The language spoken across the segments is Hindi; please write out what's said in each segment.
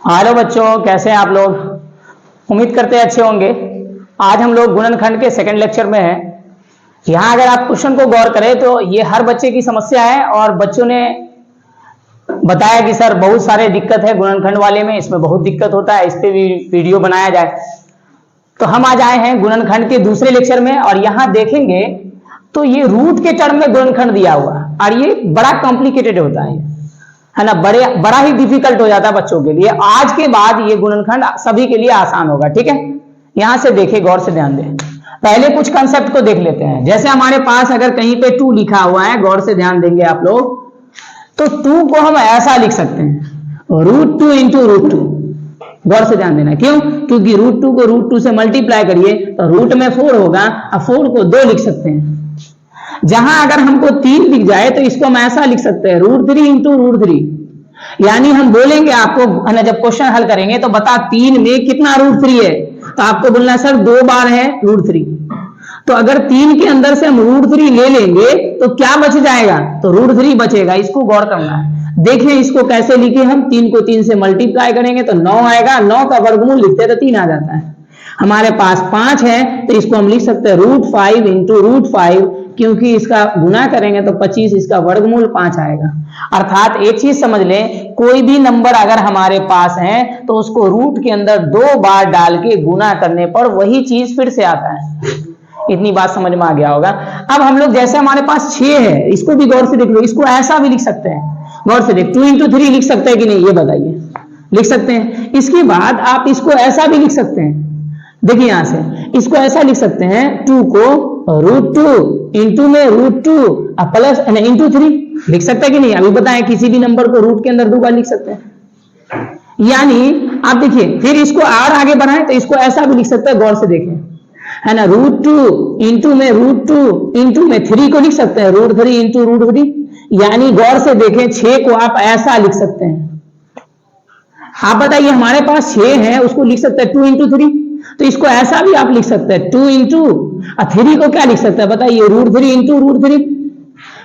हेलो बच्चों, कैसे हैं आप लोग। उम्मीद करते हैं अच्छे होंगे। आज हम लोग गुणनखंड के सेकंड लेक्चर में हैं। यहाँ अगर आप क्वेश्चन को गौर करें तो ये हर बच्चे की समस्या है और बच्चों ने बताया कि सर बहुत सारे दिक्कत है गुणनखंड वाले में, इसमें बहुत दिक्कत होता है, इस पे भी वीडियो बनाया जाए। तो हम आज आए हैं गुणनखंड के दूसरे लेक्चर में और यहाँ देखेंगे तो ये रूट के टर्म में गुणनखंड दिया हुआ और ये बड़ा कॉम्प्लिकेटेड होता है ना, बड़ा ही डिफिकल्ट हो जाता है बच्चों के लिए। आज के बाद ये गुणनखंड सभी के लिए आसान होगा, ठीक है। यहां से देखें, गौर से ध्यान दें। पहले कुछ कंसेप्ट को देख लेते हैं। जैसे हमारे पास अगर कहीं पे 2 लिखा हुआ है, गौर से ध्यान देंगे आप लोग, तो 2 को हम ऐसा लिख सकते हैं √2 इंटू √2। गौर से ध्यान देना, क्यों? क्योंकि √2 को √2 से मल्टीप्लाई करिए तो रूट में 4 होगा और 4 को 2 लिख सकते हैं। जहां अगर हमको 3 दिख जाए तो इसको हम ऐसा लिख सकते हैं √3 इंटू √3। यानी हम बोलेंगे आपको है ना, जब क्वेश्चन हल करेंगे तो बता 3 में कितना √3 है, तो आपको बोलना है सर 2 बार है √3। तो अगर 3 के अंदर से हम √3 ले लेंगे तो क्या बच जाएगा, तो √3 बचेगा। इसको गौर करना है। देखें इसको कैसे लिखे हम, 3 को 3 से मल्टीप्लाई करेंगे तो 9 आएगा, 9 का वर्गमूल लिखते हैं तो 3 आ जाता है। हमारे पास 5 है तो इसको हम लिख सकते हैं √5 इंटू √5, क्योंकि इसका गुना करेंगे तो 25, इसका वर्गमूल 5 आएगा। अर्थात एक चीज समझ लें, कोई भी नंबर अगर हमारे पास है तो उसको रूट के अंदर 2 बार डाल के गुना करने पर वही चीज फिर से आता है। इतनी बात समझ में आ गया होगा। अब हम लोग जैसे हमारे पास 6 है, इसको भी गौर से देख लो, इसको ऐसा भी लिख सकते हैं। गौर से देख, 2 इंटू 3 लिख सकते हैं कि नहीं, ये बताइए। लिख सकते हैं। इसके बाद आप इसको ऐसा भी लिख सकते हैं। देखिए यहां से इसको ऐसा लिख सकते हैं, 2 को √2 इंटू में √2 प्लस इंटू 3 लिख सकते हैं कि नहीं। अभी बताएं, किसी भी नंबर को रूट के अंदर 2 बार लिख सकते हैं। यानी आप देखिए, फिर इसको और आगे बढ़ाएं तो इसको ऐसा भी लिख सकते हैं। गौर से देखें, है ना, √2 इंटू में √2 इंटू में 3 को लिख सकते हैं √3 इंटू √3। यानी गौर से देखें, 6 को आप ऐसा लिख सकते हैं। आप बताइए, हमारे पास 6 है, उसको लिख सकते हैं 2 इंटू 3, तो इसको ऐसा भी आप लिख सकते हैं 2 इंटू 3 को क्या लिख सकते हैं बताइए, √3 इंटू √3।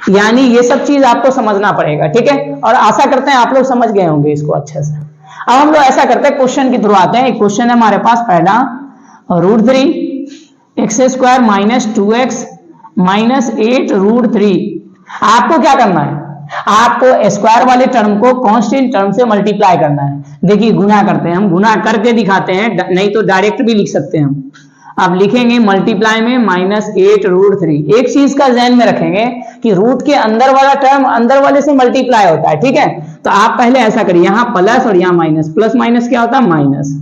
यानी ये सब चीज आपको समझना पड़ेगा, ठीक है। और आशा करते हैं आप लोग समझ गए होंगे इसको अच्छे से। अब हम लोग ऐसा करते हैं, क्वेश्चन के थ्रू आते हैं। एक क्वेश्चन है हमारे पास पहला, √3 x² माइनस 2x माइनस 8 √3। आपको क्या करना है, आपको स्क्वायर वाले टर्म को कांस्टेंट टर्म से मल्टीप्लाई करना है। देखिए गुना करते हैं, हम गुना करके दिखाते हैं, नहीं तो डायरेक्ट भी लिख सकते हैं हम। अब लिखेंगे मल्टीप्लाई में -8 √3। एक चीज का ध्यान में रखेंगे कि रूट के अंदर वाला टर्म अंदर वाले से मल्टीप्लाई होता है, ठीक है। तो आप पहले ऐसा करिए, यहाँ प्लस और यहाँ माइनस, प्लस माइनस क्या होता है, माइनस।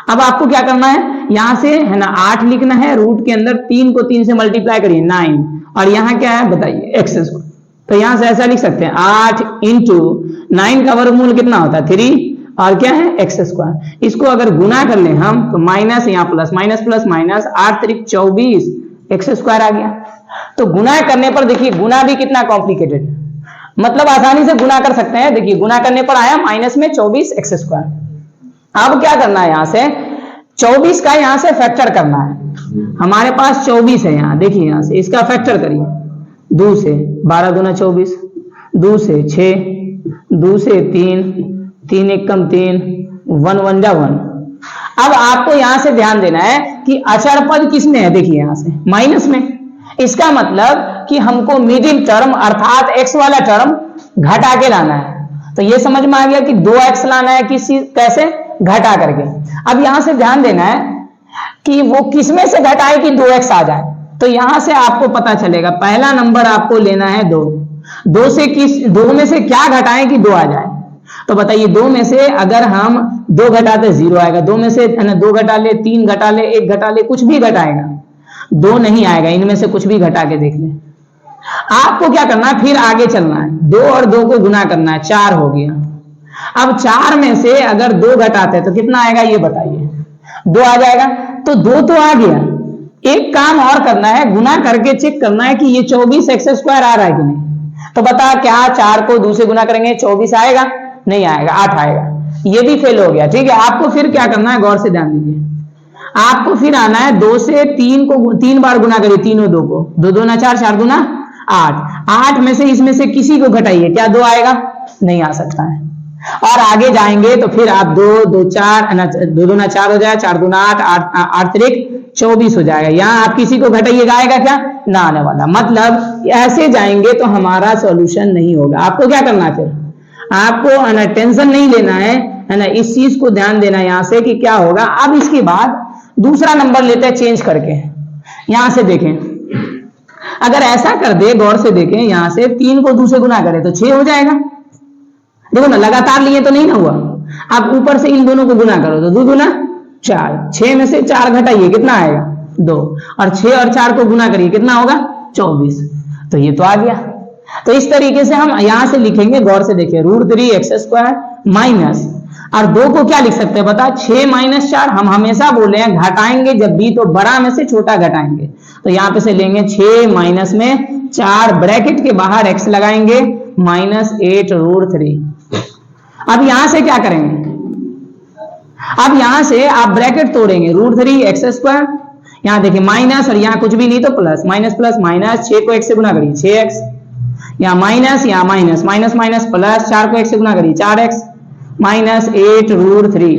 अब आपको क्या करना है, यहां से है ना 8 लिखना है, रूट के अंदर 3 को 3 से मल्टीप्लाई करिए 9, और यहाँ क्या है बताइए x²। तो यहां से ऐसा लिख सकते हैं 8 इंटू 9 का वर्गमूल कितना होता है 3, और क्या है x²। इसको अगर गुना कर लें हम तो माइनस, यहाँ प्लस, माइनस प्लस माइनस, 8 त्रिक 24 x² आ गया। तो गुना करने पर देखिए, गुना भी कितना कॉम्प्लिकेटेड, मतलब आसानी से गुना कर सकते हैं। देखिए गुना करने पर आया माइनस में 24 x²। अब क्या करना है, यहां से 24 का यहां से फैक्टर करना है। हमारे पास 24 है यहाँ, देखिए यहां से इसका फैक्टर करिए, 2 से 12 दूना 24, 2 से 6, 2 से 3, 3 एकम 3, 1 1 जा 1। अब आपको यहां से ध्यान देना है कि अचर पद किसमें है, देखिए यहां से माइनस में। इसका मतलब कि हमको मिडिल टर्म अर्थात x वाला टर्म घटा के लाना है। तो ये समझ में आ गया कि 2x लाना है, कैसे, घटा करके। अब यहां से ध्यान देना है कि वो किसमें से घटाए कि 2x आ जाए। तो यहां से आपको पता चलेगा, पहला नंबर आपको लेना है 2, 2 में से क्या घटाएं कि 2 आ जाए। तो बताइए 2 में से अगर हम 2 घटाते 0 आएगा, 2 में से 2 घटा ले, 3 घटा ले, 1 घटा ले, कुछ भी घटाएगा 2 नहीं आएगा। इनमें से कुछ भी घटा के देख लें। आपको क्या करना है, फिर आगे चलना है, 2 और 2 को गुना करना है, 4 हो गया। अब 4 में से अगर 2 घटाते तो कितना आएगा ये बताइए, 2 आ जाएगा। तो 2 तो आ गया, एक काम और करना है, गुना करके चेक करना है कि ये 24 x² आ रहा है कि नहीं। तो बता, क्या 4 को 2 से गुना करेंगे 24 आएगा, नहीं आएगा, 8 आएगा। ये भी फेल हो गया, ठीक है। आपको फिर क्या करना है, गौर से ध्यान दीजिए, आपको फिर आना है 2 से 3 को 3 बार गुना करिए, 3 और 2 को, 2 दूना 4, 4 दूना 8। 8 में से इसमें से किसी को घटाइए, क्या 2 आएगा, नहीं आ सकता है। और आगे जाएंगे तो फिर आप 2 2 4 2 दूना 4 हो जाएगा, 4 दूना 8 8 3 24 हो जाएगा। यहाँ आप किसी को घटाइएगा, आएगा क्या? ना आने वाला। मतलब ऐसे जाएंगे तो हमारा सॉल्यूशन नहीं होगा। आपको क्या करना है, फिर आपको है ना टेंशन नहीं लेना है ना, इस चीज को ध्यान देना है यहाँ से कि क्या होगा। अब इसके बाद दूसरा नंबर लेते हैं चेंज करके। यहां से देखें, अगर ऐसा कर दे, गौर से देखें, यहां से 3 को 2 से गुना करें तो 6 हो जाएगा। देखो ना, लगातार लिए तो नहीं ना हुआ। आप ऊपर से इन दोनों को गुना करो तो 2 दूना 4, 6 में से 4 घटाइए, कितना आएगा? 2, और 6 और 4 को गुना करिए, कितना होगा? 24। तो ये तो आ गया। तो इस तरीके से हम यहां से लिखेंगे, गौर से देखिए, √3x² माइनस, और 2 को क्या लिख सकते हैं बता? 6 - 4। हम हमेशा बोले हैं घटाएंगे जब भी तो बड़ा में से छोटा घटाएंगे। तो यहां पे से लेंगे 6 माइनस में 4, ब्रैकेट के बाहर x लगाएंगे, -8√3। अब यहां से क्या करेंगे? अब यहां से आप ब्रैकेट तोड़ेंगे, √3x², यहां देखिए माइनस, और यहां कुछ भी नहीं तो प्लस, माइनस प्लस माइनस, 6 को 1 से गुना करिए 6x, यहाँ माइनस, यहाँ माइनस, माइनस माइनस प्लस, 4 को 1 से गुना करिए 4x, -8√3।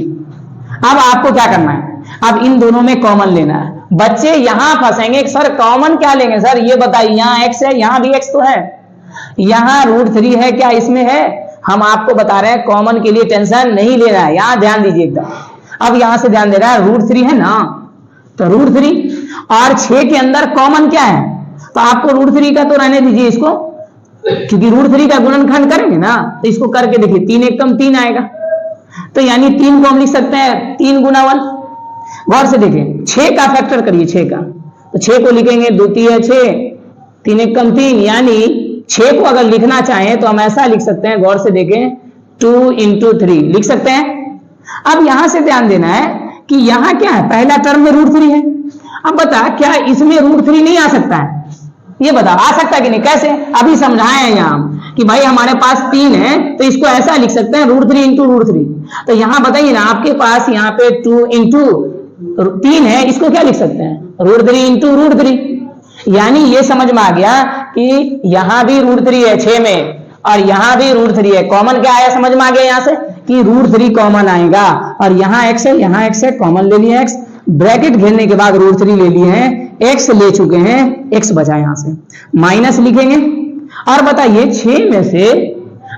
अब आपको क्या करना है? अब इन दोनों में कॉमन लेना है। बच्चे यहां फंसेंगे, सर कॉमन क्या लेंगे सर, ये बताइए। यहाँ x है, यहाँ भी x तो है, यहाँ √3 है, क्या इसमें है? हम आपको बता रहे हैं कॉमन के लिए टेंशन नहीं लेना है, यहां ध्यान दीजिए एकदम। अब यहां से ध्यान दे रहा है, √3 है ना, तो √3 और 6 के अंदर कॉमन क्या है? तो आपको √3 का तो रहने दीजिए इसको, क्योंकि √3 का गुणनखंड करेंगे ना, तो इसको करके देखिए, 3 × 1 = 3 आएगा। तो यानी 3 को हम लिख सकते हैं 3 × 1। गौर से देखिए, 6 का फैक्टर करिए, 6 का, तो 6 को लिखेंगे 2 × 3 = 6, 3 × 1 = 3, यानी 6 को अगर लिखना चाहें तो हम ऐसा लिख सकते हैं, गौर से देखें, 2 × 3 लिख सकते हैं। अब यहां से ध्यान देना है कि यहां क्या है, पहला टर्म में √3 है। अब बता, क्या इसमें √3 नहीं आ सकता है? ये बता, आ सकता है कि नहीं? कैसे? अभी समझाए हैं यहाँ कि भाई हमारे पास 3 है, तो इसको ऐसा लिख सकते हैं, √3 × √3। तो यहां बताइए ना, आपके पास यहाँ पे 2 × 3 है, इसको क्या लिख सकते हैं? √3 × √3। यानी ये समझ में आ गया कि यहां भी √3 है 6 में, और यहां भी √3 है। कॉमन क्या आया, समझ में आ गया यहां से कि √3 कॉमन आएगा, और यहाँ x है, यहाँ x है, कॉमन ले लिया x, ब्रैकेट घेरने के बाद √3 ले लिए हैं, x ले चुके हैं, x बचा, यहां से माइनस लिखेंगे। और बताइए 6 में से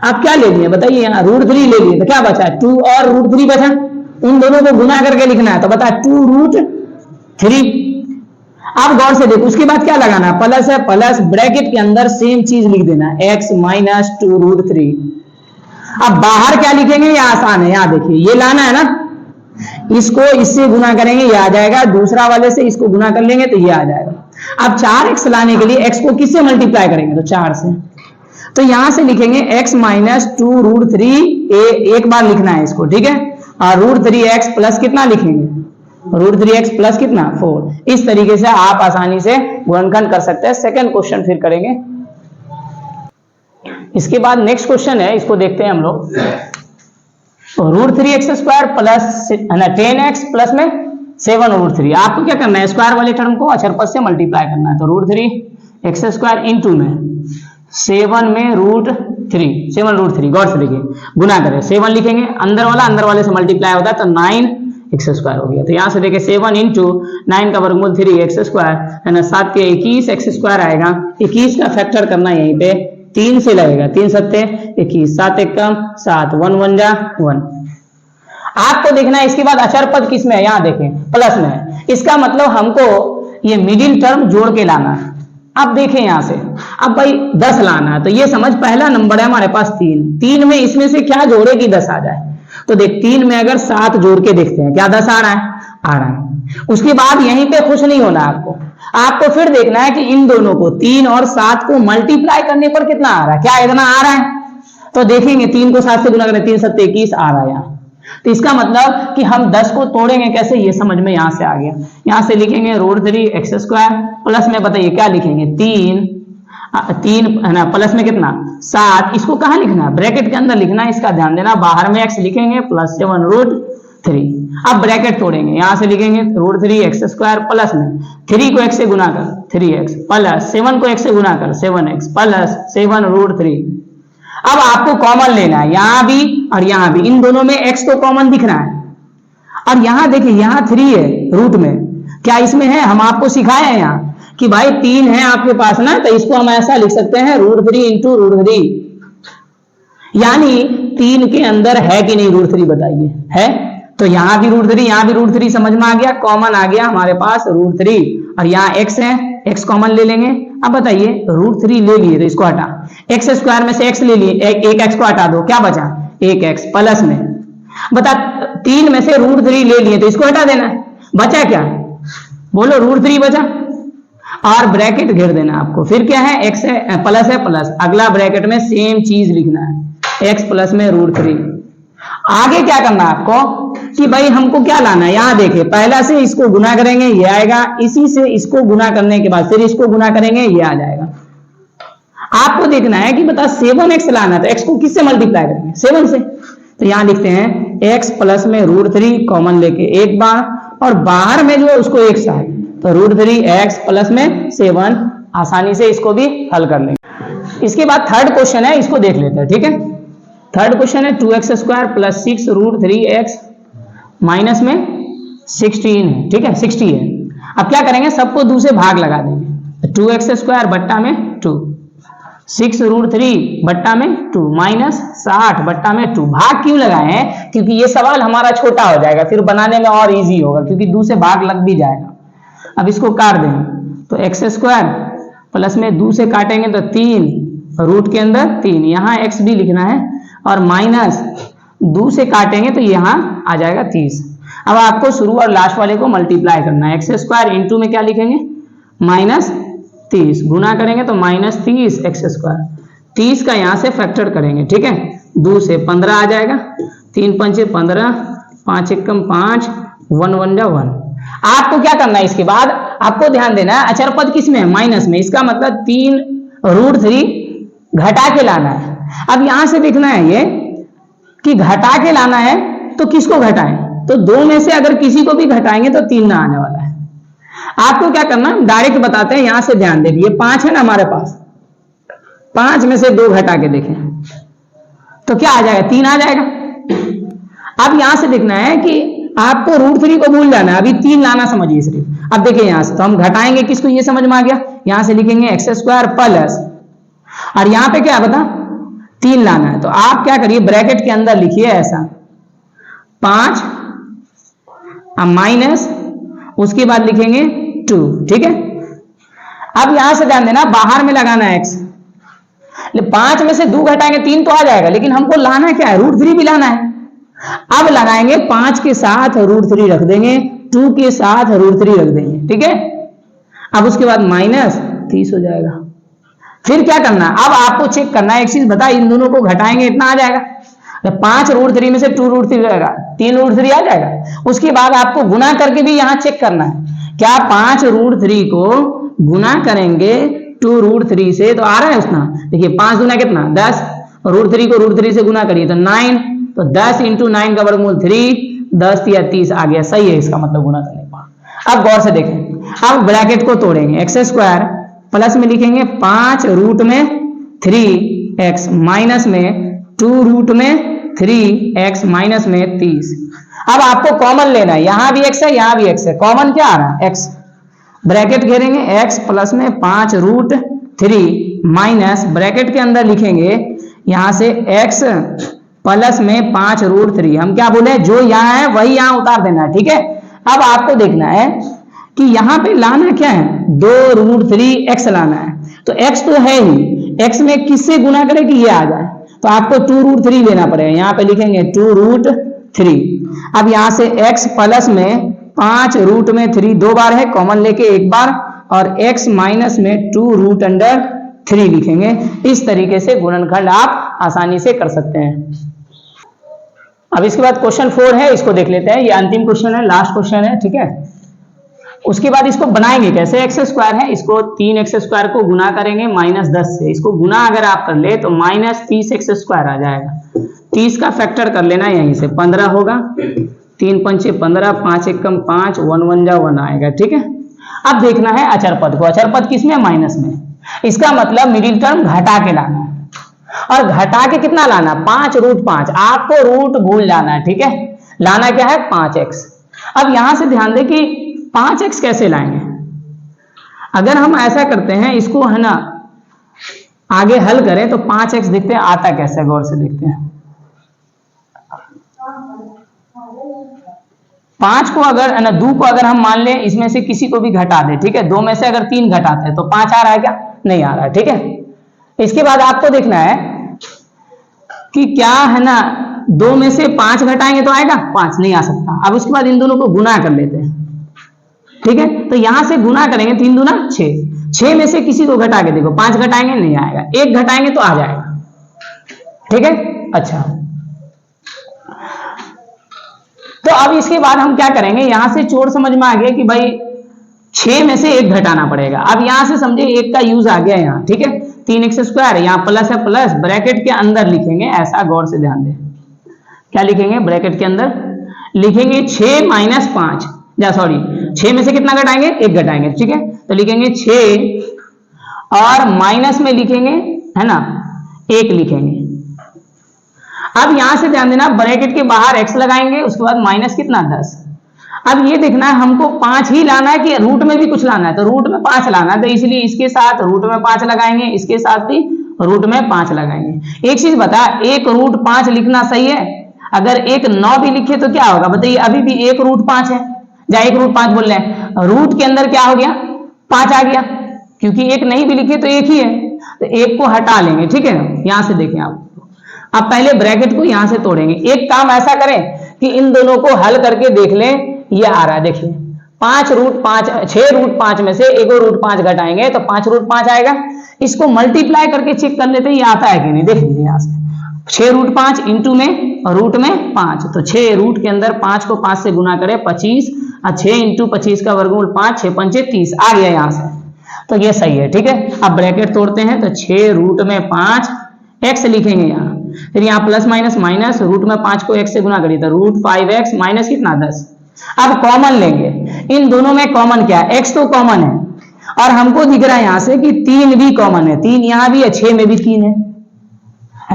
आप क्या ले लिए, बताइए, यहाँ √3 ले लिए, तो क्या बचा? 2 और √3 बचा, उन दोनों को गुना करके लिखना है, तो बता 2√3। अब गौर से देखो, उसके बाद क्या लगाना है? प्लस है, प्लस ब्रैकेट के अंदर सेम चीज लिख देना, x - 2√3। अब बाहर क्या लिखेंगे? ये आसान है, यहां देखिए, ये लाना है ना, इसको इससे गुना करेंगे, ये आ जाएगा, दूसरा वाले से इसको गुना कर लेंगे तो ये आ जाएगा। अब 4x लाने के लिए x को किससे मल्टीप्लाई करेंगे? तो 4 से। तो यहां से लिखेंगे x - 2√3, एक बार लिखना है इसको, ठीक है, और √3x प्लस कितना लिखेंगे? √3x प्लस कितना? 4। इस तरीके से आप आसानी से गुणनखंड कर सकते हैं। सेकंड क्वेश्चन फिर करेंगे। इसके बाद नेक्स्ट क्वेश्चन है, इसको देखते हैं हम लोग। √3x² प्लस 10x प्लस में 7√3। आपको क्या करना है? स्क्वायर वाले टर्म को अक्षरपद से मल्टीप्लाई करना है। तो √3x² इंटू में 7 में √3, 7√3, गौर से देखिए, गुना करें, 7 लिखेंगे, अंदर वाले से मल्टीप्लाई होता है तो 9x² हो गया। तो यहां से देखिए 7 × 9 का वर्गमूल 3x² है ना, 7 के 21x² आएगा। 21 का फैक्टर करना यहीं पे 3 से लगेगा, 3 × 7 = 21, 7 × 1 = 7, 1 × 1 = 1। आपको देखना है इसके बाद अचर पद किस में है, यहां देखें प्लस में। इसका मतलब हमको ये मिडिल टर्म जोड़ के लाना है। अब देखें यहां से, अब भाई 10 लाना है, तो ये समझ, पहला नंबर है हमारे पास 3 में इसमें से क्या जोड़े कि 10 आ जाए? तो देख 3 में अगर 7 जोड़ के देखते हैं, क्या 10 आ रहा है? आ रहा है। उसके बाद यहीं पे खुश नहीं होना, आपको फिर देखना है कि इन दोनों को 3 और 7 को मल्टीप्लाई करने पर कितना आ रहा है, क्या इतना आ रहा है? तो देखेंगे 3 को 7 से गुना करें, 3 × 7 = 21 आ रहा है यहाँ। तो इसका मतलब कि हम 10 को तोड़ेंगे कैसे, ये समझ में यहां से आ गया। यहां से लिखेंगे √3x² प्लस में बताइए क्या लिखेंगे? 3 है ना, प्लस में कितना? 7। इसको कहां लिखना है? ब्रैकेट के अंदर लिखना है, इसका ध्यान देना। बाहर में x लिखेंगे प्लस 7√3। अब ब्रैकेट तोड़ेंगे, यहां से लिखेंगे √3x² प्लस में 3 को x से गुना कर 3x प्लस 7 को x से गुना कर 7x प्लस 7√3। अब आपको कॉमन लेना है, यहां भी और यहां भी, इन दोनों में x तो कॉमन दिख रहा है। और यहां देखिए यहां 3 है रूट में, क्या इसमें है? हम आपको सिखाए हैं यहाँ कि भाई 3 है आपके पास ना, तो इसको हम ऐसा लिख सकते हैं √3 इंटू √3, यानी 3 के अंदर है कि नहीं √3 बताइए, है। तो यहां भी √3 यहां भी √3 समझ में आ गया, कॉमन आ गया हमारे पास √3, और यहाँ x है, x कॉमन ले लेंगे। अब बताइए √3 ले लिए तो इसको हटा, एक्स स्क्वायर में से x ले लिए, एक x को हटा दो, क्या बचा? 1x प्लस में, बता 3 में से √3 ले लिए तो इसको हटा देना, बचा क्या? बोलो √3 बचा, और ब्रैकेट घेर देना आपको, फिर क्या है? x है प्लस, अगला ब्रैकेट में सेम चीज लिखना है, x प्लस में √3। आगे क्या करना है आपको कि भाई हमको क्या लाना है, यहां देखिए पहला से इसको गुना करेंगे ये आएगा, इसी से इसको गुना करने के बाद फिर इसको गुना करेंगे ये आ जाएगा। आपको देखना है कि बता 7x लाना है, तो x को किससे मल्टीप्लाई करेंगे? 7 से। तो यहां लिखते हैं x प्लस में √3 कॉमन लेके एक बार, और बाहर में जो है उसको एक साथ, तो √3x प्लस में 7, आसानी से इसको भी हल कर लेंगे। इसके बाद थर्ड क्वेश्चन है, इसको देख लेते हैं, ठीक है। थर्ड क्वेश्चन है 2x² प्लस 6 √3x माइनस में 16 है, ठीक है, 60 है। अब क्या करेंगे, सबको 2 से भाग लगा देंगे, 2x² बट्टा में 2, 6 √3 बट्टा में 2 माइनस 60 बट्टा में 2। भाग क्यों लगाए हैं? क्योंकि ये सवाल हमारा छोटा हो जाएगा, फिर बनाने में और इजी होगा, क्योंकि 2 से भाग लग भी जाएगा। अब इसको काट देंगे, तो x² प्लस में 2 से काटेंगे तो 3, रूट के अंदर 3, यहाँ x भी लिखना है, और माइनस 2 से काटेंगे तो यहाँ आ जाएगा 30। अब आपको शुरू और लास्ट वाले को मल्टीप्लाई करना है, x² इंटू में क्या लिखेंगे? माइनस 30, गुना करेंगे तो माइनस 30 x², 30 का यहाँ से फैक्टर करेंगे, ठीक है, 2 से 15 आ जाएगा, 3 पंचे 15, 5 एकम 5, 1 1 जा 1। आपको क्या करना है, इसके बाद आपको ध्यान देना है अचर पद किस में है? माइनस में, इसका मतलब 3 √3 घटा के लाना है। अब यहां से देखना है ये कि घटा के लाना है तो किसको घटाएं, तो 2 में से अगर किसी को भी घटाएंगे तो 3 ना आने वाला है। आपको क्या करना, डायरेक्ट बताते हैं, यहां से ध्यान दे, ये 5 है ना हमारे पास, 5 में से 2 घटा के देखें तो क्या आ जाएगा? 3 आ जाएगा। अब यहां से देखना है कि आपको √3 को भूल जाना है, अभी 3 लाना समझिए सिर्फ। अब देखिए यहां से तो हम घटाएंगे किसको, ये समझ में आ गया, यहां से लिखेंगे x² प्लस, और यहां पे क्या बता 3 लाना है, तो आप क्या करिए ब्रैकेट के अंदर लिखिए ऐसा 5 माइनस, उसके बाद लिखेंगे 2, ठीक है। अब यहां से ध्यान देना बाहर में लगाना है x, 5 में से 2 घटाएंगे 3 तो आ जाएगा, लेकिन हमको लाना क्या है, √3 भी लाना है। अब लगाएंगे 5 के साथ √3 रख देंगे, 2 के साथ √3 रख देंगे, ठीक है। अब उसके बाद माइनस 30 हो जाएगा। फिर क्या करना, अब आपको चेक करना है एक चीज, बता इन दोनों को घटाएंगे इतना आ जाएगा, 5 √3 में से 2 √3 जाएगा, 3 √3 आ जाएगा। उसके बाद आपको गुना करके भी यहां चेक करना है, क्या 5 √3 को गुना करेंगे 2 √3 से तो आ रहा है उतना, देखिए 5 दूना कितना 10, √3 को √3 से गुना करिए तो 9, तो 10 इंटू 9 का वर्गमूल 3, 10 या 30 आ गया, सही है इसका मतलब गुना करने का। अब गौर से देखें, अब ब्रैकेट को तोड़ेंगे, x² प्लस में लिखेंगे 5 रूट में 3x माइनस में 2 रूट में 3x माइनस में 30। अब आपको कॉमन लेना है, यहां भी x है यहां भी x है, कॉमन क्या आ रहा है x, ब्रैकेट घेरेंगे x प्लस में 5 √3 माइनस ब्रैकेट के अंदर लिखेंगे यहां से x प्लस में 5 √3, हम क्या बोले जो यहां है वही यहां उतार देना है, ठीक है। अब आपको देखना है कि यहां पे लाना क्या है, 2 √3x लाना है, तो x तो है ही, x में किससे गुना करें कि ये आ जाए, तो आपको 2 √3 लेना पड़ेगा, यहां पे लिखेंगे 2 √3। अब यहां से x प्लस में 5 रूट में 3 2 बार है, कॉमन लेके एक बार, और x माइनस में 2 √3 लिखेंगे। इस तरीके से गुणनखंड आप आसानी से कर सकते हैं। अब इसके बाद क्वेश्चन 4 है, इसको देख लेते हैं, ये अंतिम क्वेश्चन है, लास्ट क्वेश्चन है, ठीक है। उसके बाद इसको बनाएंगे कैसे, x² है, इसको 3x² को गुना करेंगे -10 से, इसको गुना अगर आप कर ले तो -30x² आ जाएगा, 30 का फैक्टर कर लेना यहीं से, 15 होगा, 3 पंचे 15, 5 एकम 5, 1 1 जा 1 आएगा, ठीक है। अब देखना है अचर पद को, अचर पद किसमें, माइनस में, इसका मतलब मिडिल टर्म घटा के लाना है, और घटा के कितना लाना, 5√5। आपको रूट भूल जाना है, ठीक है। लाना क्या है, 5x। अब यहां से ध्यान दें कि 5x कैसे लाएंगे। अगर हम ऐसा करते हैं, इसको है ना आगे हल करें तो 5x देखते हैं आता कैसे, गौर से देखते हैं। 5 को अगर है ना 2 को अगर हम मान लें इसमें से किसी को भी घटा दे, ठीक है। 2 में से अगर 3 घटाते हैं तो 5 आ रहा है क्या, नहीं आ रहा है, ठीक है। इसके बाद आपको देखना है कि क्या है ना 2 में से 5 घटाएंगे तो आएगा 5, नहीं आ सकता। अब उसके बाद इन दोनों को गुना कर लेते हैं, ठीक है। तो यहां से गुना करेंगे, 3 दूना 6, 6 में से किसी को घटा के देखो, 5 घटाएंगे नहीं आएगा, 1 घटाएंगे तो आ जाएगा, ठीक है। अच्छा, तो अब इसके बाद हम क्या करेंगे, यहां से चोर समझ में आ गया कि भाई 6 में से 1 घटाना पड़ेगा। अब यहां से समझे 1 का यूज आ गया यहाँ, ठीक है। 3x², यहाँ प्लस है, प्लस ब्रैकेट के अंदर लिखेंगे, ऐसा गौर से ध्यान दें। क्या लिखेंगे, ब्रैकेट के अंदर लिखेंगे 6 - 5, या सॉरी 6 में से कितना घटाएंगे, 1 घटाएंगे, ठीक है। तो लिखेंगे 6 और माइनस में लिखेंगे है ना 1 लिखेंगे। अब यहां से ध्यान देना, ब्रैकेट के बाहर x लगाएंगे, उसके बाद माइनस कितना 10। अब ये देखना है हमको 5 ही लाना है कि रूट में भी कुछ लाना है, तो रूट में 5 लाना है, तो इसलिए इसके साथ रूट में 5 लगाएंगे, इसके साथ भी रूट में 5 लगाएंगे। एक चीज बता, 1√5 लिखना सही है? अगर 1 9 भी लिखे तो क्या होगा बताइए, अभी भी 1√5 है, या 1√5 बोल रहे हैं, रूट के अंदर क्या हो गया 5 आ गया, क्योंकि 1 नहीं भी लिखे तो 1 ही है, तो 1 को हटा लेंगे, ठीक है ना। यहां से देखें आप, अब पहले ब्रैकेट को यहां से तोड़ेंगे। एक काम ऐसा करें कि इन दोनों को हल करके देख लें, ये आ रहा है देखिए 5√5, 6√5 में से 1√5 घटाएंगे तो 5√5 आएगा। इसको मल्टीप्लाई करके चेक कर लेते हैं ये आता है कि नहीं, देख लीजिए यहां से 6√5 इंटू में रूट में 5, तो 6 रूट के अंदर 5 को 5 से गुना करें 25, और 6 इंटू 25 का वर्गमूल 5, 6 पंचे 30 आ गया यहां से, तो ये सही है, ठीक है। अब ब्रैकेट तोड़ते हैं, तो 6 रूट में 5 x लिखेंगे यहाँ, फिर यहाँ प्लस माइनस माइनस, रूट में 5 को x से गुना करिए तो √5x माइनस कितना 10। अब कॉमन लेंगे, इन दोनों में कॉमन क्या है, x तो कॉमन है, और हमको दिख रहा है यहां से कि 3 भी कॉमन है, 3 यहां भी है, 6 में भी 3 है।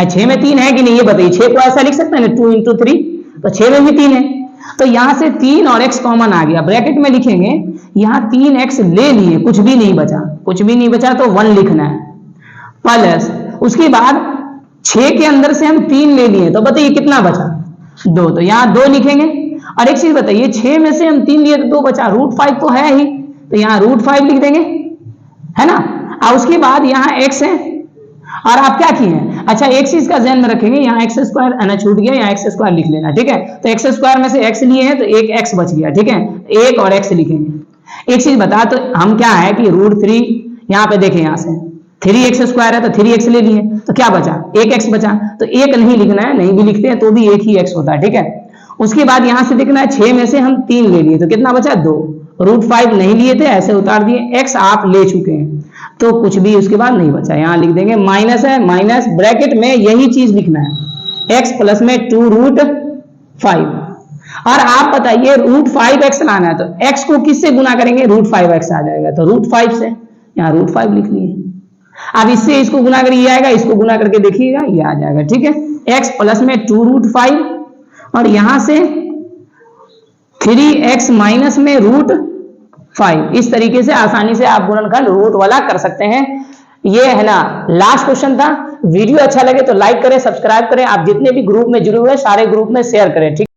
6 में 3 है कि नहीं ये बताइए, 6 को ऐसा लिख सकते हैं ना 2 × 3, तो 6 में भी 3 है, तो यहां से 3 और x कॉमन आ गया। ब्रैकेट में लिखेंगे यहां 3x ले लिए, कुछ भी नहीं बचा, कुछ भी नहीं बचा तो 1 लिखना है, प्लस उसके बाद 6 के अंदर से हम 3 ले लिए, तो बताइए कितना बचा 2, तो यहाँ 2 लिखेंगे। और एक चीज बताइए, 6 में से हम 3 लिए तो 2 बचा, √5 तो है ही, तो यहाँ √5 लिख देंगे, है ना। और उसके बाद यहाँ x है, और आप क्या किए हैं, अच्छा एक चीज का ध्यान में रखेंगे, यहाँ x² ना छूट गया, यहाँ x² लिख लेना, ठीक है। तो x² में से x लिए हैं तो एक x बच गया, ठीक है, 1 और x लिखेंगे। एक चीज बता, तो हम क्या है कि √3 यहाँ पे देखें, यहाँ से 3x² है तो 3x ले लिए, तो क्या बचा 1x बचा, तो 1 नहीं लिखना है, नहीं भी लिखते हैं तो भी 1 ही x होता है, ठीक है। उसके बाद यहां से देखना है 6 में से हम 3 ले लिए तो कितना बचा 2, √5 नहीं लिए थे ऐसे उतार दिए, x आप ले चुके हैं तो कुछ भी उसके बाद नहीं बचा, यहां लिख देंगे माइनस है, माइनस ब्रैकेट में यही चीज लिखना है, x प्लस में 2√5। और आप बताइए √5x लाना है तो x को किससे गुना करेंगे, √5x आ जाएगा, तो √5 से यहाँ √5 लिख लिए। अब इससे इसको गुना करिए आएगा, इसको गुना करके देखिएगा ये आ जाएगा, ठीक है। x प्लस में 2√5 और यहां से 3x माइनस में √5, इस तरीके से आसानी से आप गुणनखंड रूट वाला कर सकते हैं। ये है ना लास्ट क्वेश्चन था। वीडियो अच्छा लगे तो लाइक करें, सब्सक्राइब करें, आप जितने भी ग्रुप में जुड़े हुए सारे ग्रुप में शेयर करें, ठीक।